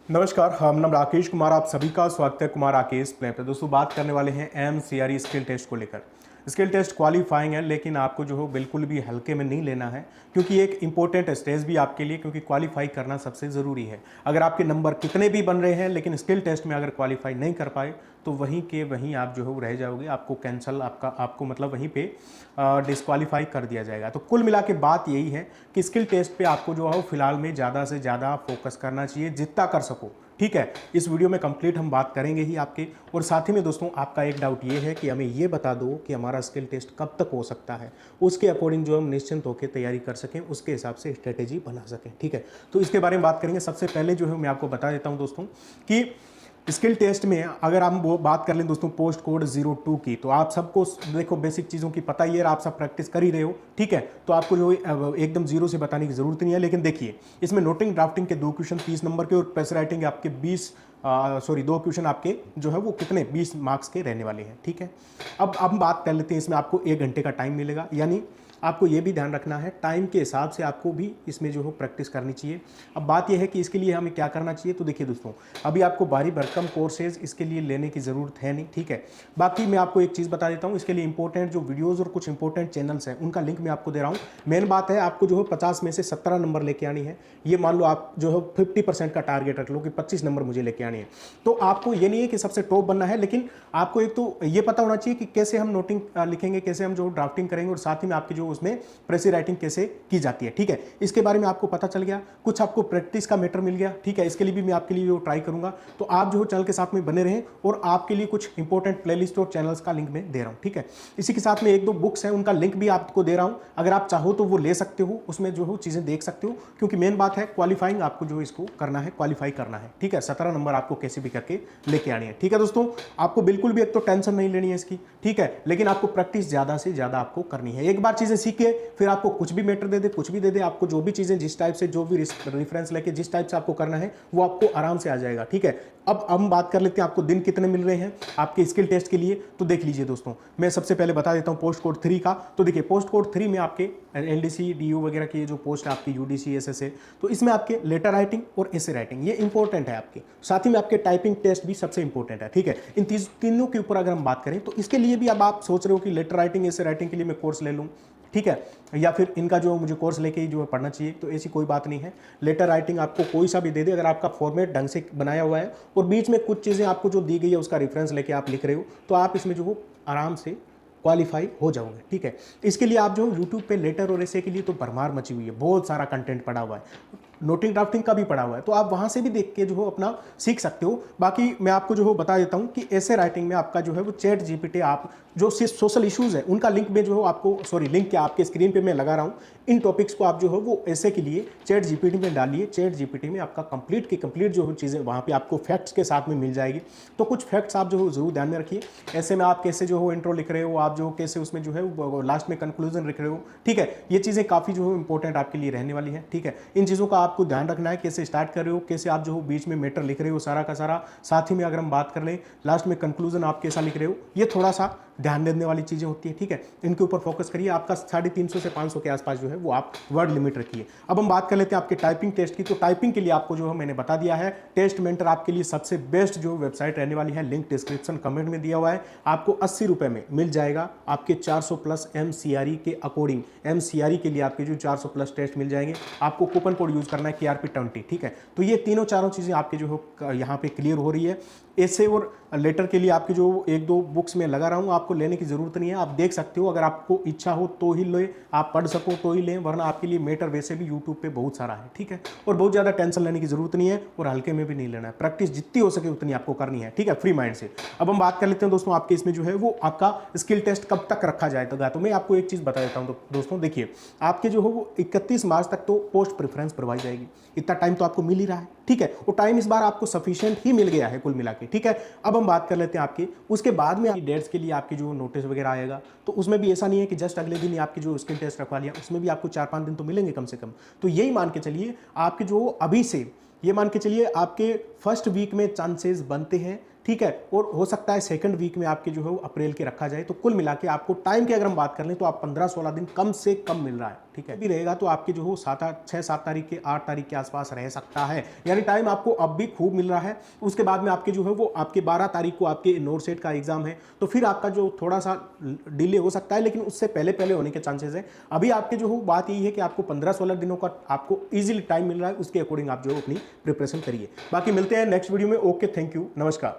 नमस्कार, हम नाम राकेश कुमार, आप सभी का स्वागत है कुमार राकेश प्ले पे। दोस्तों बात करने वाले हैं MCRE स्किल टेस्ट को लेकर। स्किल टेस्ट क्वालिफाइंग है, लेकिन आपको जो है बिल्कुल भी हल्के में नहीं लेना है, क्योंकि एक इंपॉर्टेंट स्टेज भी आपके लिए, क्योंकि क्वालिफाई करना सबसे ज़रूरी है। अगर आपके नंबर कितने भी बन रहे हैं लेकिन स्किल टेस्ट में अगर क्वालिफाई नहीं कर पाए तो वहीं के वहीं आप जो है वो रह जाओगे, आपको कैंसिल आपको मतलब वहीं पे डिस्क्वालीफाई कर दिया जाएगा। तो कुल मिला के बात यही है कि स्किल टेस्ट पे आपको जो है फिलहाल में ज़्यादा से ज़्यादा फोकस करना चाहिए, जितना कर सको। ठीक है, इस वीडियो में कंप्लीट हम बात करेंगे ही आपके। और साथ ही में दोस्तों आपका एक डाउट ये है कि हमें ये बता दो कि हमारा स्किल टेस्ट कब तक हो सकता है, उसके अकॉर्डिंग जो हम निश्चिंत होकर तैयारी कर सकें, उसके हिसाब से स्ट्रेटेजी बना सकें। ठीक है, तो इसके बारे में बात करेंगे। सबसे पहले जो है मैं आपको बता देता हूं दोस्तों कि स्किल टेस्ट में अगर हम वो बात कर लें दोस्तों पोस्ट कोड 02 की, तो आप सबको देखो बेसिक चीज़ों की पता ही है, आप सब प्रैक्टिस कर ही रहे हो। ठीक है, तो आपको जो एकदम जीरो से बताने की जरूरत नहीं है। लेकिन देखिए, इसमें नोटिंग ड्राफ्टिंग के 2 क्वेश्चन 30 नंबर के और प्रेस राइटिंग आपके 2 क्वेश्चन आपके जो है वो कितने 20 मार्क्स के रहने वाले हैं। ठीक है, अब हम बात कर लेते हैं। इसमें आपको 1 घंटे का टाइम मिलेगा, यानी आपको ये भी ध्यान रखना है टाइम के हिसाब से आपको भी इसमें जो है प्रैक्टिस करनी चाहिए। अब बात यह है कि इसके लिए हमें क्या करना चाहिए। तो देखिए दोस्तों, अभी आपको भारी भरकम कोर्सेज इसके लिए लेने की ज़रूरत है नहीं। ठीक है, बाकी मैं आपको एक चीज़ बता देता हूँ, इसके लिए इंपॉर्टेंट जो वीडियोज़ और कुछ इंपॉर्टेंट चैनल्स हैं उनका लिंक मैं आपको दे रहा हूँ। मेन बात है, आपको जो है 50 में से 17 नंबर लेके आनी है। ये मान लो आप जो है 50% का टारगेट रख लो कि 25 नंबर मुझे लेके आनी है। तो आपको ये नहीं है कि सबसे टॉप बनना है, लेकिन आपको एक तो ये पता होना चाहिए कि कैसे हम नोटिंग लिखेंगे, कैसे हम जो ड्राफ्टिंग करेंगे, और साथ ही में आपकी जो उसमें प्रेस राइटिंग कैसे की जाती है। ठीक है, इसके बारे में आपको पता चल गया, कुछ आपको प्रैक्टिस का मैटर मिल गया। ठीक है, इसके लिए भी मैं आपके लिए ट्राई करूंगा। तो आप जो चैनल के साथ में बने रहें, और आपके लिए कुछ इंपॉर्टेंट प्लेलिस्ट और चैनल्स का लिंक मैं दे रहा हूं। ठीक है, इसी के साथ में 1-2 बुक्स हैं, उनका लिंक भी आपको दे रहा हूं। अगर आप चाहो तो वो ले सकते हो, उसमें जो है चीजें देख सकते हो, क्योंकि मेन बात है क्वालिफाइंग आपको जो इसको करना है, क्वालिफाई करना है। ठीक है, 17 नंबर आपको कैसे भी करके लेके आनी है। ठीक है दोस्तों, आपको बिल्कुल भी एक तो टेंशन नहीं लेनी है इसकी। ठीक है, लेकिन आपको प्रैक्टिस ज्यादा से ज्यादा आपको करनी है। एक बार चीजें सीखिए, फिर आपको कुछ भी मैटर दे दे, कुछ भी दे दे, आपको जो भी चीजें जिस टाइप से, जो भी रेफरेंस लेके जिस टाइप से आपको करना है वो आपको आराम से आ जाएगा। ठीक है, अब हम बात कर लेते हैं आपको दिन कितने मिल रहे हैं आपके स्किल टेस्ट के लिए। तो देख लीजिए दोस्तों, मैं सबसे पहले बता देता हूं पोस्ट कोड 3 का। तो देखिए, पोस्ट कोड 3 में आपके LDC DU वगैरह की जो पोस्ट है आपकी UDC SS, तो इसमें आपके लेटर राइटिंग और एसे राइटिंग ये इंपॉर्टेंट है आपके। साथ ही में आपके टाइपिंग टेस्ट भी सबसे इंपॉर्टेंट है। ठीक है, इन तीनों के ऊपर अगर हम बात करें तो इसके लिए भी अब आप सोच रहे हो कि लेटर राइटिंग एसे राइटिंग के लिए मैं कोर्स ले लूँ, ठीक है, या फिर इनका जो मुझे कोर्स लेके ही जो है पढ़ना चाहिए, तो ऐसी कोई बात नहीं है। लेटर राइटिंग आपको कोई सा भी दे दे, अगर आपका फॉर्मेट ढंग से बनाया हुआ है और बीच में कुछ चीज़ें आपको जो दी गई है उसका रेफरेंस लेके आप लिख रहे हो, तो आप इसमें जो हो आराम से क्वालिफाई हो जाओगे। ठीक है, इसके लिए आप जो यूट्यूब पे लेटर और ऐसे के लिए तो भरमार मची हुई है, बहुत सारा कंटेंट पड़ा हुआ है, नोटिंग ड्राफ्टिंग का भी पड़ा हुआ है, तो आप वहां से भी देख के जो है अपना सीख सकते हो। बाकी मैं आपको जो है बता देता हूं कि ऐसे राइटिंग में आपका जो है वो चैट GPT, आप जो सोशल इश्यूज है उनका लिंक में जो है आपको, सॉरी लिंक क्या आपके स्क्रीन पे मैं लगा रहा हूं, इन टॉपिक्स को आप जो है वो ऐसे के लिए चैट GPT में डालिए। चैट GPT में आपका कंप्लीट की कंप्लीट जो है चीज़ें वहाँ पे आपको फैक्ट्स के साथ में मिल जाएगी। तो कुछ फैक्ट्स आप जो है जरूर ध्यान में रखिए। ऐसे में आप कैसे जो हो इंट्रो लिख रहे हो, आप जो कैसे उसमें जो है लास्ट में कंक्लूजन लिख रहे हो। ठीक है, ये चीज़ें काफ़ी जो है इंपॉर्टेंट आपके लिए रहने वाली है। ठीक है, इन चीज़ों का आपको ध्यान रखना है, कैसे स्टार्ट कर रहे हो, कैसे आप जो हो बीच में मैटर लिख रहे हो सारा का सारा। साथ ही में अगर हम बात कर लें लास्ट में कंक्लूजन आप कैसा लिख रहे हो, ये थोड़ा सा ध्यान देने वाली चीज़ें होती है। ठीक है, इनके ऊपर फोकस करिए। आपका 350 से 500 के आसपास जो है वो आप वर्ड लिमिट रखिए। अब हम बात कर लेते हैं आपके टाइपिंग टेस्ट की। तो टाइपिंग के लिए आपको जो है मैंने बता दिया है, टेस्ट मेंटर आपके लिए सबसे बेस्ट जो वेबसाइट रहने वाली है, लिंक डिस्क्रिप्शन कमेंट में दिया हुआ है। आपको 80 रुपये में मिल जाएगा आपके 400 प्लस MCRE के अकॉर्डिंग। MCRE के लिए आपके जो 400 प्लस टेस्ट मिल जाएंगे। आपको कूपन कोड यूज करना है KRP20। ठीक है, तो ये तीनों चारों चीज़ें आपके जो है यहाँ पे क्लियर हो रही है। ऐसे और लेटर के लिए आपकी जो 1-2 बुक्स में लगा रहा हूँ, आपको लेने की ज़रूरत नहीं है, आप देख सकते हो। अगर आपको इच्छा हो तो ही ले, आप पढ़ सको तो ही लें, वरना आपके लिए मैटर वैसे भी यूट्यूब पे बहुत सारा है। ठीक है, और बहुत ज़्यादा टेंशन लेने की ज़रूरत नहीं है, और हल्के में भी नहीं लेना है। प्रैक्टिस जितनी हो सके उतनी आपको करनी है। ठीक है, फ्री माइंड से। अब हम बात कर लेते हैं दोस्तों आपके इसमें जो है वो आपका स्किल टेस्ट कब तक रखा जाएगा। तो मैं आपको एक चीज़ बता देता हूँ। तो दोस्तों देखिए, आपके जो हो वो 31 मार्च तक तो पोस्ट प्रेफरेंस करवाई जाएगी। इतना टाइम तो आपको मिल ही रहा है। ठीक है, वो टाइम इस बार आपको सफिशिएंट ही मिल गया है कुल मिला के। ठीक है, अब हम बात कर लेते हैं आपकी उसके बाद में डेट्स के लिए आपकी जो नोटिस वगैरह आएगा, तो उसमें भी ऐसा नहीं है कि जस्ट अगले दिन ही आपकी जो स्किल टेस्ट रखवा लिया, उसमें भी आपको 4-5 दिन तो मिलेंगे कम से कम। तो यही मान के चलिए आपके जो अभी से, ये मान के चलिए आपके फर्स्ट वीक में चांसेस बनते हैं ठीक है। और हो सकता है सेकंड वीक में आपके जो है वो अप्रैल के रखा जाए। तो कुल मिला के आपको टाइम की अगर हम बात कर लें तो आप 15-16 दिन कम से कम मिल रहा है, ठीक है। भी रहेगा तो आपके जो हो 6-7 तारीख के 8 तारीख के आसपास रह सकता है, यानी टाइम आपको अब भी खूब मिल रहा है। उसके बाद में आपके जो है वो आपके 12 तारीख को आपके नोरसेट का एग्जाम है, तो फिर आपका जो थोड़ा सा डिले हो सकता है, लेकिन उससे पहले पहले होने के चांसेस है। अभी आपके जो हो बात यही है कि आपको 15-16 दिनों का आपको ईजिली टाइम मिल रहा है, उसके अकॉर्डिंग आप जो अपनी प्रिपरेशन करिए। बाकी मिलते हैं नेक्स्ट वीडियो में। ओके, थैंक यू, नमस्कार।